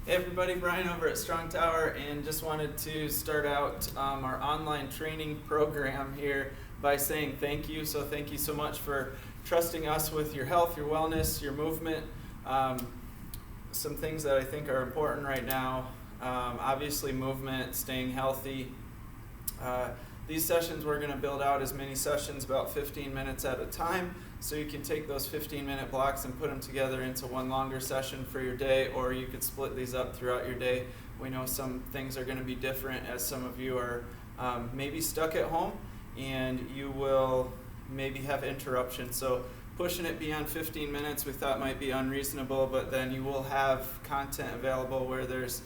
Hey everybody, Brian over at Strong Tower, and just wanted to start out our online training program here by saying thank you. So thank you so much for trusting us with your health, your wellness, your movement. Some things that I think are important right now, obviously movement, staying healthy. These sessions we're going to build out as many sessions, about 15 minutes at a time, so you can take those 15-minute blocks and put them together into one longer session for your day, or you could split these up throughout your day. We know some things are going to be different, as some of you are maybe stuck at home and you will maybe have interruptions. So pushing it beyond 15 minutes we thought might be unreasonable, but then you will have content available where there's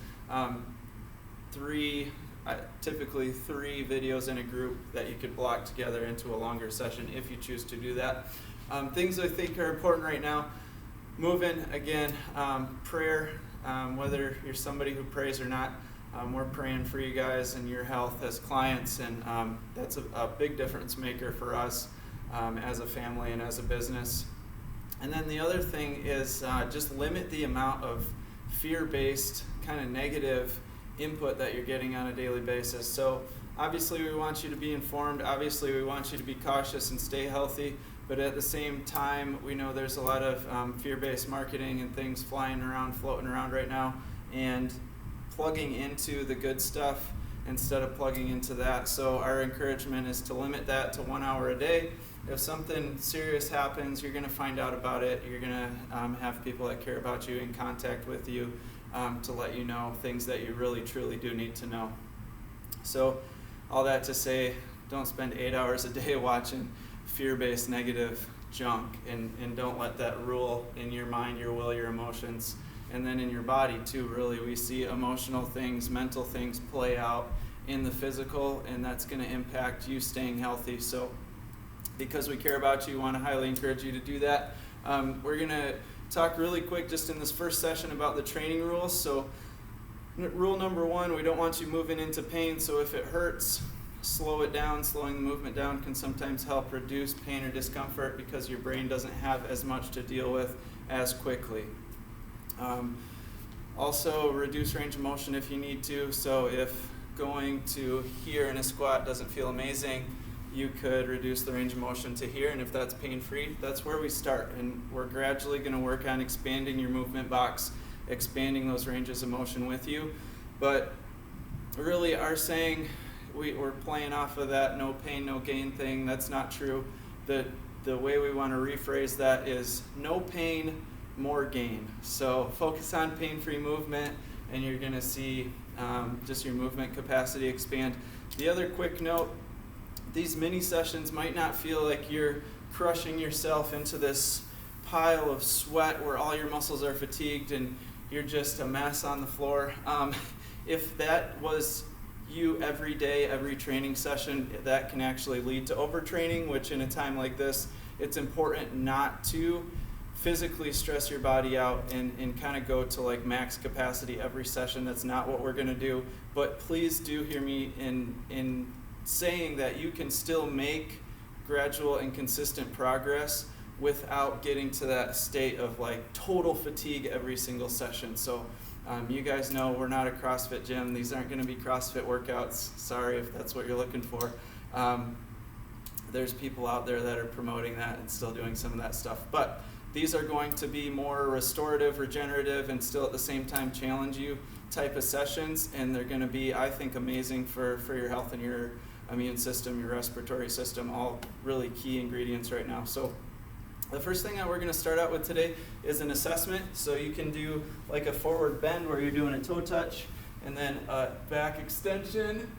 typically three videos in a group that you could block together into a longer session if you choose to do that. Things I think are important right now, moving, again, prayer, whether you're somebody who prays or not, we're praying for you guys and your health as clients, and that's a big difference maker for us as a family and as a business. And then the other thing is just limit the amount of fear-based kind of negative input that you're getting on a daily basis. So obviously we want you to be informed, obviously we want you to be cautious and stay healthy, but at the same time we know there's a lot of fear-based marketing and things flying around, floating around right now, and plugging into the good stuff instead of plugging into that. So our encouragement is to limit that to 1 hour a day. If something serious happens, you're going to find out about it. You're going to have people that care about you in contact with you to let you know things that you really truly do need to know. So all that to say, don't spend 8 hours a day watching fear-based negative junk, and don't let that rule in your mind, your will, your emotions, and then in your body too. Really, we see emotional things, mental things play out in the physical, and that's going to impact you staying healthy. So because we care about you, we want to highly encourage you to do that. We're going to talk really quick just in this first session about the training rules. So rule number 1, we don't want you moving into pain, so if it hurts, slow it down. Slowing the movement down can sometimes help reduce pain or discomfort because your brain doesn't have as much to deal with as quickly. Also, reduce range of motion if you need to. So if going to here in a squat doesn't feel amazing, you could reduce the range of motion to here, and if that's pain-free, that's where we start. And we're gradually going to work on expanding your movement box, expanding those ranges of motion with you. But really, our saying, we're playing off of that no pain, no gain thing. That's not true. The way we want to rephrase that is no pain, more gain. So focus on pain-free movement, and you're going to see just your movement capacity expand. The other quick note, these mini sessions might not feel like you're crushing yourself into this pile of sweat where all your muscles are fatigued and you're just a mess on the floor. If that was you every day, every training session, that can actually lead to overtraining, which in a time like this, it's important not to physically stress your body out and kind of go to like max capacity every session. That's not what we're going to do. But please do hear me in saying that you can still make gradual and consistent progress without getting to that state of like total fatigue every single session. So you guys know we're not a CrossFit gym. These aren't going to be CrossFit workouts. Sorry if that's what you're looking for. There's people out there that are promoting that and still doing some of that stuff. But these are going to be more restorative, regenerative, and still at the same time challenge you type of sessions. And they're going to be, I think, amazing for your health and your immune system, your respiratory system, all really key ingredients right now. So the first thing that we're going to start out with today is an assessment. So you can do like a forward bend where you're doing a toe touch, and then a back extension,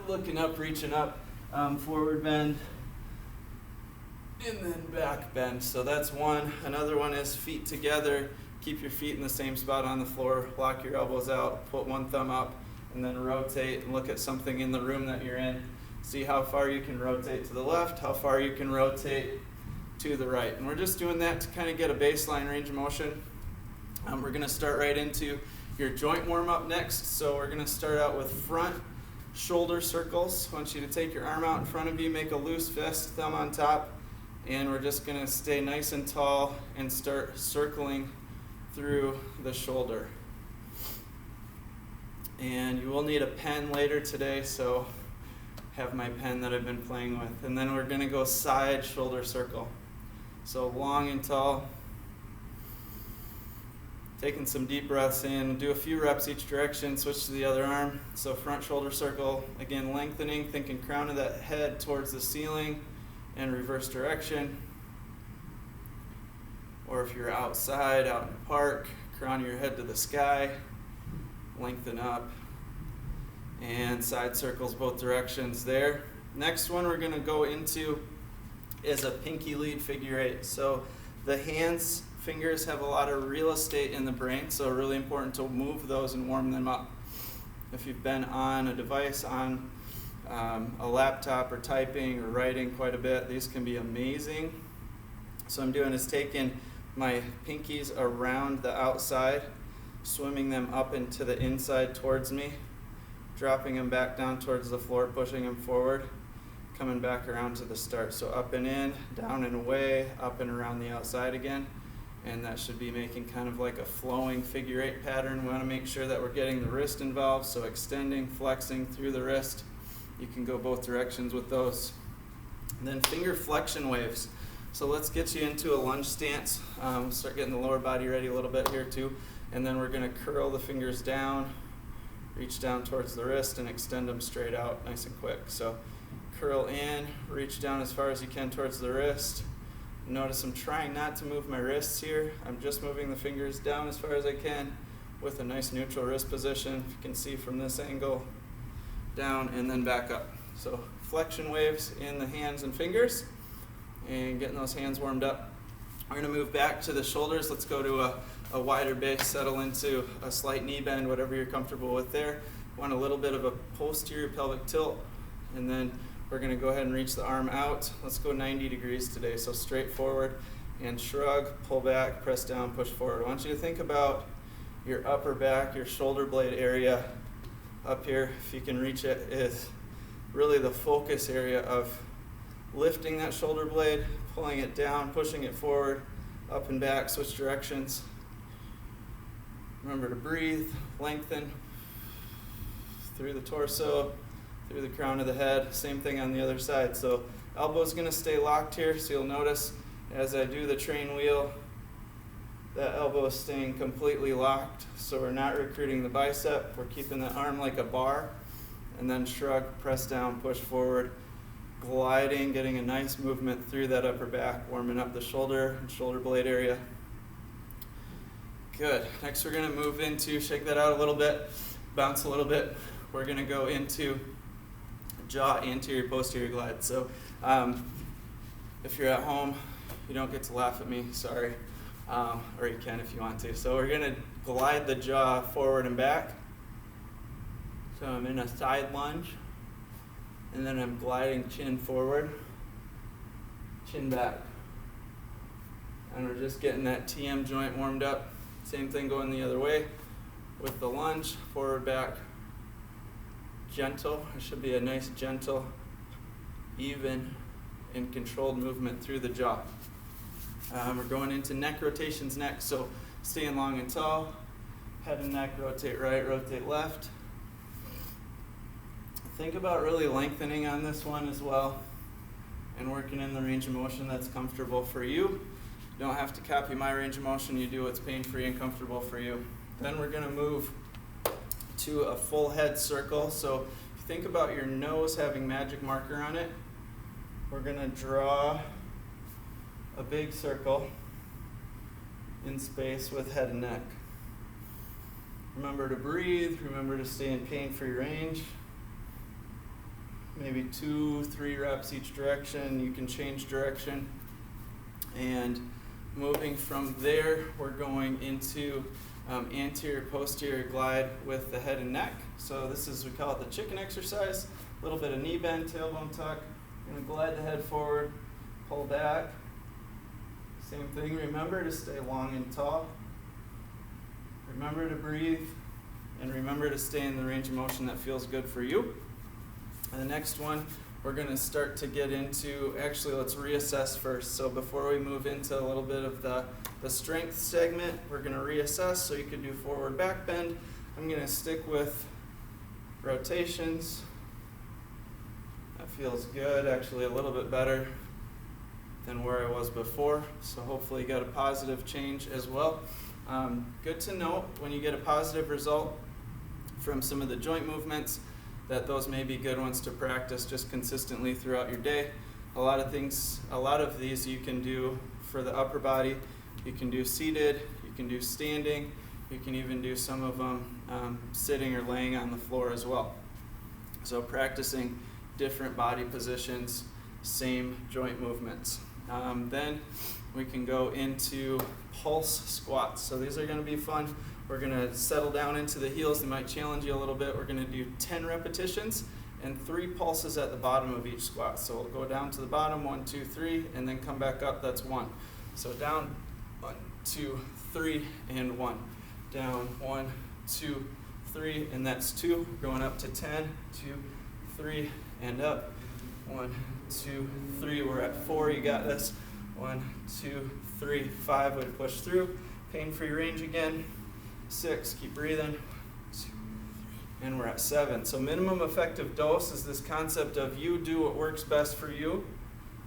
looking up, reaching up, forward bend, and then back bend. So that's one. Another one is feet together. Keep your feet in the same spot on the floor, lock your elbows out, put one thumb up, and then rotate and look at something in the room that you're in. See how far you can rotate to the left, how far you can rotate to the right. And we're just doing that to kind of get a baseline range of motion. We're going to start right into your joint warm-up next. So we're going to start out with front shoulder circles. I want you to take your arm out in front of you, make a loose fist, thumb on top, and we're just going to stay nice and tall and start circling through the shoulder. And you will need a pen later today, so have my pen that I've been playing with. And then we're going to go side shoulder circle. So long and tall. Taking some deep breaths in, do a few reps each direction, switch to the other arm. So front shoulder circle, again lengthening, thinking crown of that head towards the ceiling and reverse direction. Or if you're outside, out in the park, crown of your head to the sky, lengthen up. And side circles both directions there. Next one we're going to go into is a pinky lead figure 8. So the fingers have a lot of real estate in the brain, so really important to move those and warm them up. If you've been on a device, on a laptop or typing or writing quite a bit, these can be amazing. So I'm doing is taking my pinkies around the outside, swimming them up into the inside towards me, dropping them back down towards the floor, pushing them forward, coming back around to the start. So up and in, down and away, up and around the outside again. And that should be making kind of like a flowing figure 8 pattern. We want to make sure that we're getting the wrist involved, so extending, flexing through the wrist. You can go both directions with those. And then finger flexion waves. So let's get you into a lunge stance. Start getting the lower body ready a little bit here too. And then we're going to curl the fingers down, reach down towards the wrist and extend them straight out nice and quick. So curl in, reach down as far as you can towards the wrist. Notice I'm trying not to move my wrists here. I'm just moving the fingers down as far as I can with a nice neutral wrist position. If you can see from this angle, down and then back up. So flexion waves in the hands and fingers and getting those hands warmed up. We're going to move back to the shoulders. Let's go to a wider base, settle into a slight knee bend, whatever you're comfortable with there. Want a little bit of a posterior pelvic tilt, and then we're going to go ahead and reach the arm out. Let's go 90 degrees today. So straight forward and shrug, pull back, press down, push forward. I want you to think about your upper back, your shoulder blade area up here. If you can reach it, is really the focus area of lifting that shoulder blade, pulling it down, pushing it forward, up and back, switch directions. Remember to breathe, lengthen through the torso, through the crown of the head. Same thing on the other side. So elbow's going to stay locked here. So you'll notice as I do the train wheel, that elbow is staying completely locked. So we're not recruiting the bicep. We're keeping the arm like a bar. And then shrug, press down, push forward, gliding, getting a nice movement through that upper back, warming up the shoulder and shoulder blade area. Good. Next we're going to move into, shake that out a little bit, bounce a little bit. We're going to go into jaw anterior posterior glide. So if you're at home, you don't get to laugh at me, sorry, or you can if you want to. So we're going to glide the jaw forward and back. So I'm in a side lunge, and then I'm gliding chin forward, chin back. And we're just getting that TM joint warmed up. Same thing going the other way with the lunge, forward, back. Gentle. It should be a nice, gentle, even, and controlled movement through the jaw. We're going into neck rotations next. So staying long and tall, head and neck, rotate right, rotate left. Think about really lengthening on this one as well and working in the range of motion that's comfortable for you. You don't have to copy my range of motion. You do what's pain-free and comfortable for you. Then we're going to move to a full head circle. So if you think about your nose having magic marker on it, we're going to draw a big circle in space with head and neck. Remember to breathe, remember to stay in pain-free range. Maybe 2-3 reps each direction. You can change direction. And moving from there, we're going into anterior posterior glide with the head and neck. So this is, we call it the chicken exercise. A little bit of knee bend, tailbone tuck. Gonna glide the head forward, pull back. Same thing, remember to stay long and tall. Remember to breathe, and remember to stay in the range of motion that feels good for you. And the next one, we're gonna start to get into, actually let's reassess first. So before we move into a little bit of the strength segment, we're gonna reassess. So you can do forward back bend. I'm gonna stick with rotations. That feels good, actually a little bit better than where I was before, so hopefully you got a positive change as well. Good to note when you get a positive result from some of the joint movements that those may be good ones to practice just consistently throughout your day. A lot of these you can do for the upper body. You can do seated, you can do standing, you can even do some of them sitting or laying on the floor as well. So practicing different body positions, same joint movements. Then we can go into pulse squats. So these are going to be fun. We're going to settle down into the heels. They might challenge you a little bit. We're going to do 10 repetitions and 3 pulses at the bottom of each squat. So we'll go down to the bottom, 1, 2, 3, and then come back up, that's 1. So down, 1, 2, 3, and 1. Down, 1, 2, 3, and that's 2. Going up to 10, 2, 3, and up. 1, 2, 3, we're at 4, you got this. 1, 2, 3, 5, way to push through. Pain-free range again. 6, keep breathing. 1, 2, 3, and we're at 7. So minimum effective dose is this concept of you do what works best for you.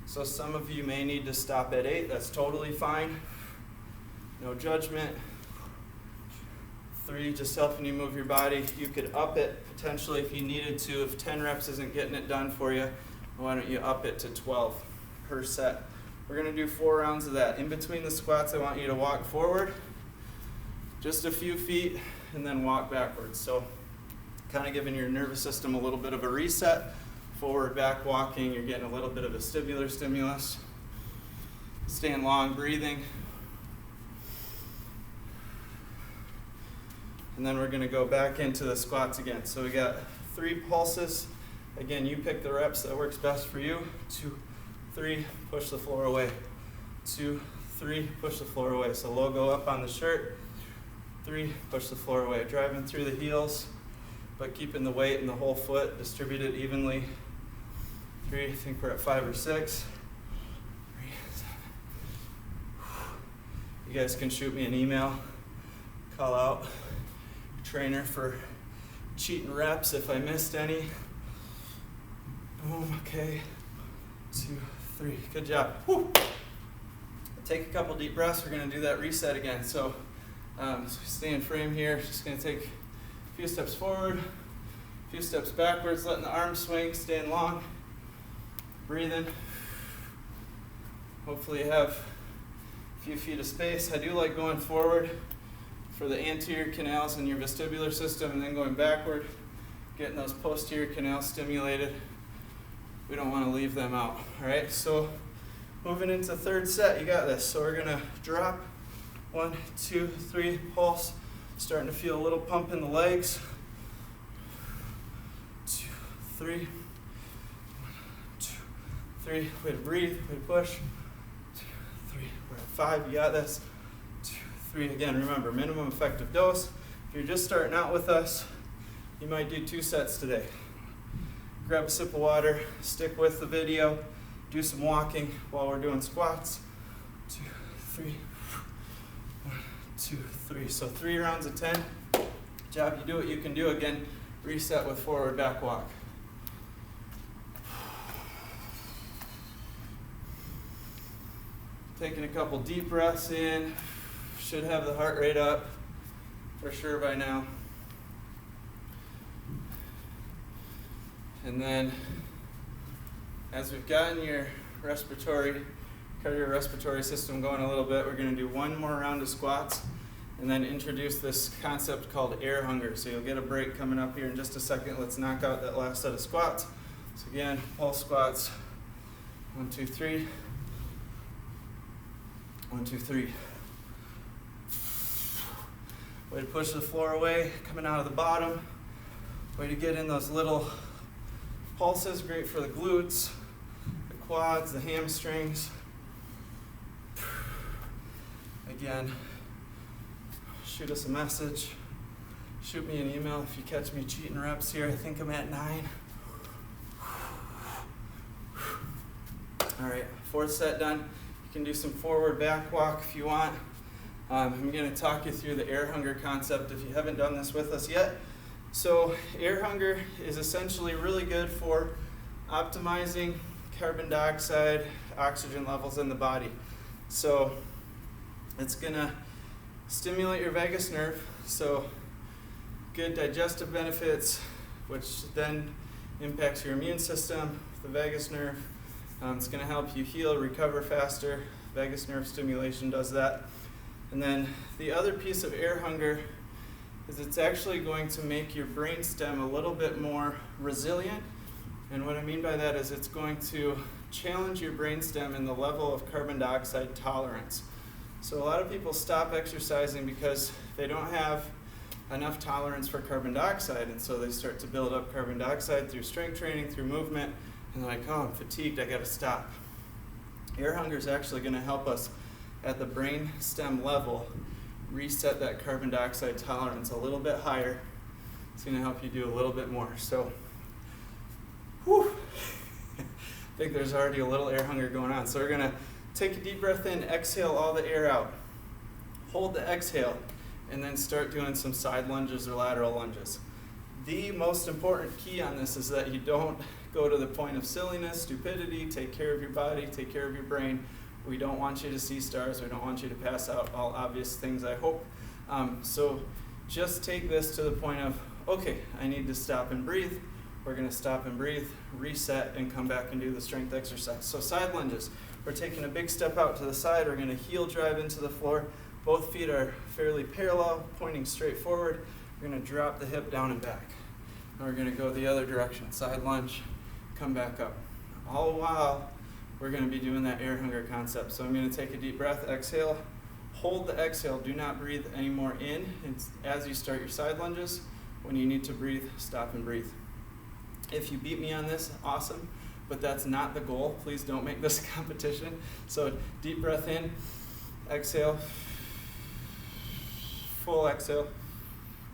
So some of you may need to stop at 8, that's totally fine. No judgment. 3, just helping you move your body. You could up it potentially if you needed to. If 10 reps isn't getting it done for you, why don't you up it to 12 per set. We're going to do 4 rounds of that. In between the squats, I want you to walk forward just a few feet and then walk backwards. So kind of giving your nervous system a little bit of a reset. Forward, back walking, you're getting a little bit of vestibular stimulus. Staying long, breathing. And then we're going to go back into the squats again. So we got 3 pulses. Again, you pick the reps that works best for you. 2, 3, push the floor away. 2, 3, push the floor away. So logo up on the shirt. 3, push the floor away. Driving through the heels, but keeping the weight in the whole foot, distributed evenly. 3, I think we're at 5 or 6. 3, 7. You guys can shoot me an email. Call out trainer for cheating reps if I missed any. Boom, okay. 2, 3, good job. Whew. Take a couple deep breaths. We're going to do that reset again. So stay in frame here. Just going to take a few steps forward, a few steps backwards, letting the arms swing, staying long, breathing. Hopefully you have a few feet of space. I do like going forward for the anterior canals in your vestibular system and then going backward, getting those posterior canals stimulated. We don't want to leave them out. All right, so moving into third set, you got this. So we're going to drop, 1, 2, 3, pulse. Starting to feel a little pump in the legs. 2, 3. 1, 2, 3. Way to breathe, way to push. 2, 3. We're at 5, you got this. 2, 3. Again, remember, minimum effective dose. If you're just starting out with us, you might do 2 sets today. Grab a sip of water, stick with the video, do some walking while we're doing squats. 2, 3. 1, 2, 3. So 3 rounds of 10. Job, you do what you can do. Again, reset with forward back walk. Taking a couple deep breaths in. Should have the heart rate up for sure by now. And then as we've gotten your cardiorespiratory system going a little bit, we're going to do 1 more round of squats and then introduce this concept called air hunger. So you'll get a break coming up here in just a second. Let's knock out that last set of squats. So again, pulse squats. 1, 2, 3. 1, 2, 3. Way to push the floor away, coming out of the bottom. Way to get in those little pulses, great for the glutes, the quads, the hamstrings. Again, shoot us a message. Shoot me an email if you catch me cheating reps here. I think I'm at 9. All right, 4th set done. You can do some forward back walk if you want. I'm going to talk you through the air hunger concept. If you haven't done this with us yet, So air hunger is essentially really good for optimizing carbon dioxide, oxygen levels in the body. So it's gonna stimulate your vagus nerve, so good digestive benefits, which then impacts your immune system, the vagus nerve. It's gonna help you heal, recover faster. Vagus nerve stimulation does that. And then the other piece of air hunger is it's actually going to make your brainstem a little bit more resilient. And what I mean by that is it's going to challenge your brainstem in the level of carbon dioxide tolerance. So a lot of people stop exercising because they don't have enough tolerance for carbon dioxide, and so they start to build up carbon dioxide through strength training, through movement, and they're like, oh, I'm fatigued, I gotta stop. Air hunger is actually gonna help us at the brainstem level reset that carbon dioxide tolerance a little bit higher. It's gonna help you do a little bit more. So, whew, I think there's already a little air hunger going on. So we're gonna take a deep breath in, exhale all the air out. Hold the exhale, and then start doing some side lunges or lateral lunges. The most important key on this is that you don't go to the point of silliness, stupidity. Take care of your body, take care of your brain. We don't want you to see stars. We don't want you to pass out, all obvious things, I hope. So just take this to the point of, okay, I need to stop and breathe. We're gonna stop and breathe, reset, and come back and do the strength exercise. So side lunges, we're taking a big step out to the side. We're gonna heel drive into the floor. Both feet are fairly parallel, pointing straight forward. We're gonna drop the hip down and back. And we're gonna go the other direction, side lunge, come back up. All while we're gonna be doing that air hunger concept. So I'm gonna take a deep breath, exhale, hold the exhale, do not breathe any more in. It's as you start your side lunges. When you need to breathe, stop and breathe. If you beat me on this, awesome, but that's not the goal. Please don't make this a competition. So deep breath in, exhale, full exhale.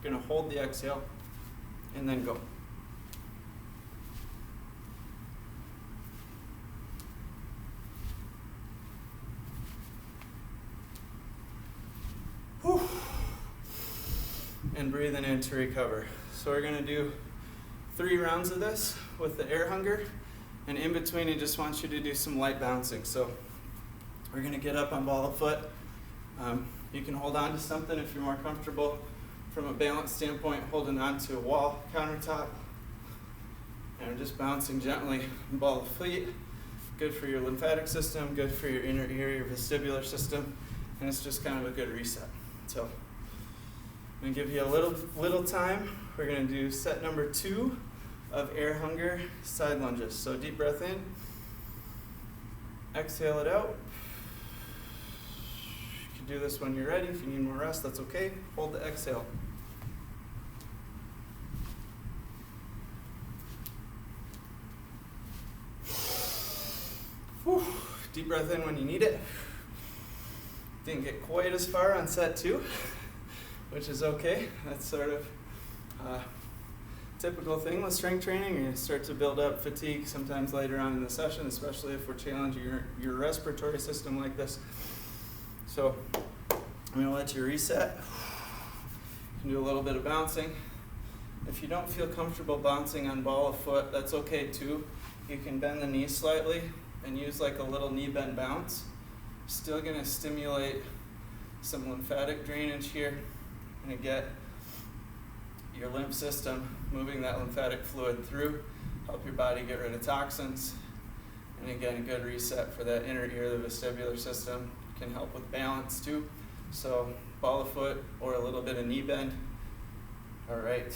Gonna hold the exhale, and then go. Whew. And breathing in to recover. So we're gonna do 3 rounds of this with the air hunger, and in between I just want you to do some light bouncing. So we're gonna get up on ball of foot. You can hold on to something if you're more comfortable from a balance standpoint, holding on to a wall, countertop, and just bouncing gently, ball of feet. Good for your lymphatic system, good for your inner ear, your vestibular system, and it's just kind of a good reset. So I'm gonna give you a little time. We're gonna do set number 2 of air hunger side lunges. So deep breath in, exhale it out. You can do this when you're ready. If you need more rest, that's okay. Hold the exhale. Whew. Deep breath in when you need it. Didn't get quite as far on set 2, which is okay. That's sort of typical thing with strength training. You start to build up fatigue sometimes later on in the session, especially if we're challenging your respiratory system like this. So I'm gonna let you reset. You can do a little bit of bouncing. If you don't feel comfortable bouncing on ball of foot, that's okay too. You can bend the knees slightly and use like a little knee bend bounce. Still gonna stimulate some lymphatic drainage here. Gonna get your lymph system moving that lymphatic fluid through, help your body get rid of toxins. And again, a good reset for that inner ear, the vestibular system. Can help with balance too. So ball of foot or a little bit of knee bend. All right.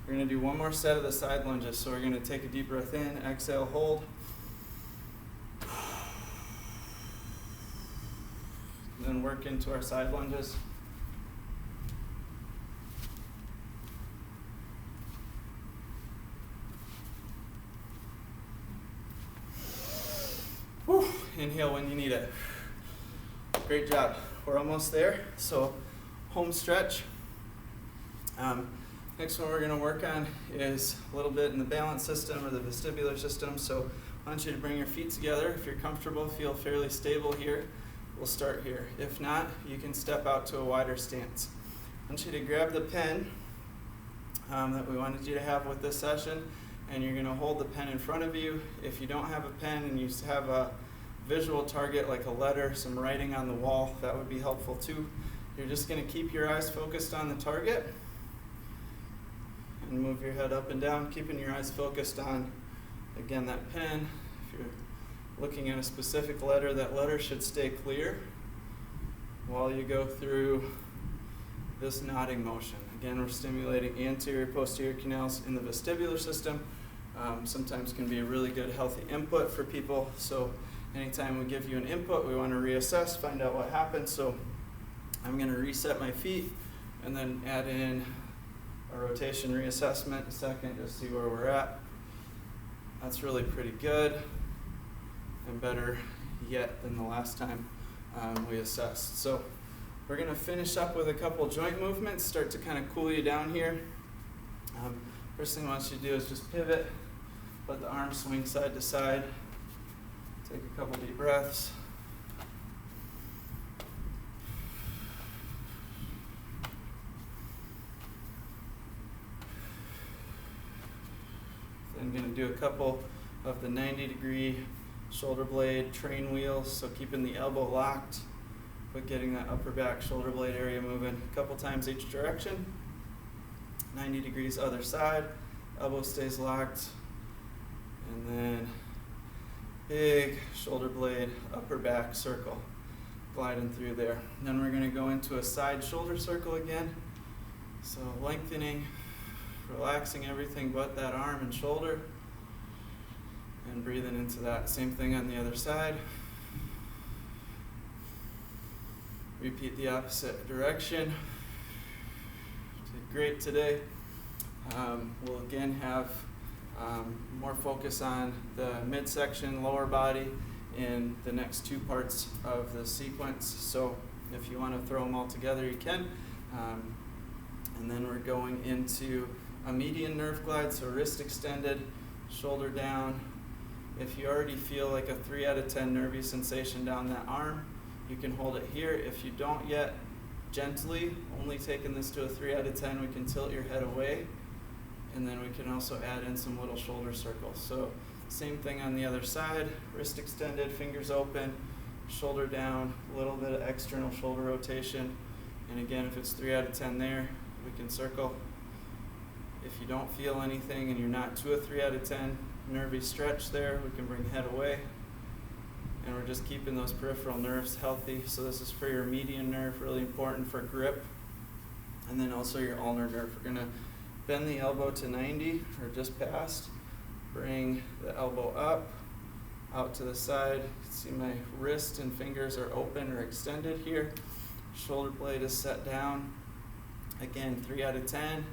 We're gonna do one more set of the side lunges. So we're gonna take a deep breath in, exhale, hold. Then work into our side lunges. Whew. Inhale when you need it. Great job. We're almost there. So home stretch. Next one we're going to work on is a little bit in the balance system or the vestibular system. So I want you to bring your feet together. If you're comfortable, feel fairly stable here, we'll start here. If not, you can step out to a wider stance. I want you to grab the pen that we wanted you to have with this session. And you're going to hold the pen in front of you. If you don't have a pen and you have a visual target like a letter, some writing on the wall, that would be helpful too. You're just going to keep your eyes focused on the target and move your head up and down, keeping your eyes focused on, again, that pen. If you're looking at a specific letter, that letter should stay clear while you go through this nodding motion. Again, we're stimulating anterior, posterior canals in the vestibular system. Sometimes can be a really good healthy input for people. So anytime we give you an input, we want to reassess, find out what happened. So I'm going to reset my feet and then add in a rotation reassessment in a second to see where we're at. That's really pretty good and better yet than the last time we assessed. So we're going to finish up with a couple joint movements, start to kind of cool you down here. First thing I want you to do is just pivot, let the arms swing side to side. Take a couple deep breaths. Then I'm going to do a couple of the 90-degree shoulder blade train wheels, so keeping the elbow locked, but getting that upper back shoulder blade area moving a couple times each direction. 90 degrees other side, elbow stays locked, and then big shoulder blade upper back circle gliding through there. And then we're going to go into a side shoulder circle again, so lengthening, relaxing everything but that arm and shoulder, and breathing into that. Same thing on the other side. Repeat the opposite direction. Did great today. We'll again have more focus on the midsection, lower body in the next two parts of the sequence. So if you want to throw them all together, you can. And then we're going into a median nerve glide, so wrist extended, shoulder down. If you already feel like a 3 out of 10 nervy sensation down that arm, you can hold it here. If you don't yet, gently, only taking this to a 3 out of 10, we can tilt your head away. And then we can also add in some little shoulder circles. So same thing on the other side, wrist extended, fingers open, shoulder down, a little bit of external shoulder rotation. And again, if it's 3 out of 10 there, we can circle. If you don't feel anything and you're not to a 3 out of 10 nervy stretch there, we can bring head away. And we're just keeping those peripheral nerves healthy. So this is for your median nerve, really important for grip. And then also your ulnar nerve. We're gonna bend the elbow to 90 or just past. Bring the elbow up, out to the side. You can see my wrist and fingers are open or extended here. Shoulder blade is set down. Again, 3 out of 10.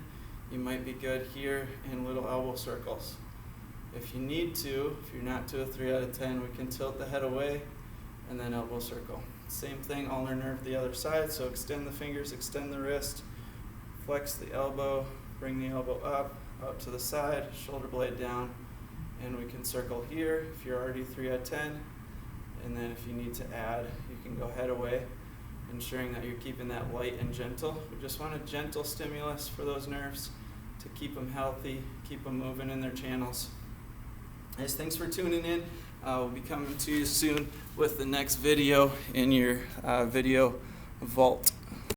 You might be good here in little elbow circles. If you need to, if you're not to a 3 out of 10, we can tilt the head away and then elbow circle. Same thing, ulnar nerve the other side, so extend the fingers, extend the wrist, flex the elbow, bring the elbow up, out to the side, shoulder blade down, and we can circle here if you're already 3 out of 10. And then if you need to add, you can go head away, ensuring that you're keeping that light and gentle. We just want a gentle stimulus for those nerves to keep them healthy, keep them moving in their channels. Guys, thanks for tuning in. We'll be coming to you soon with the next video in your video vault.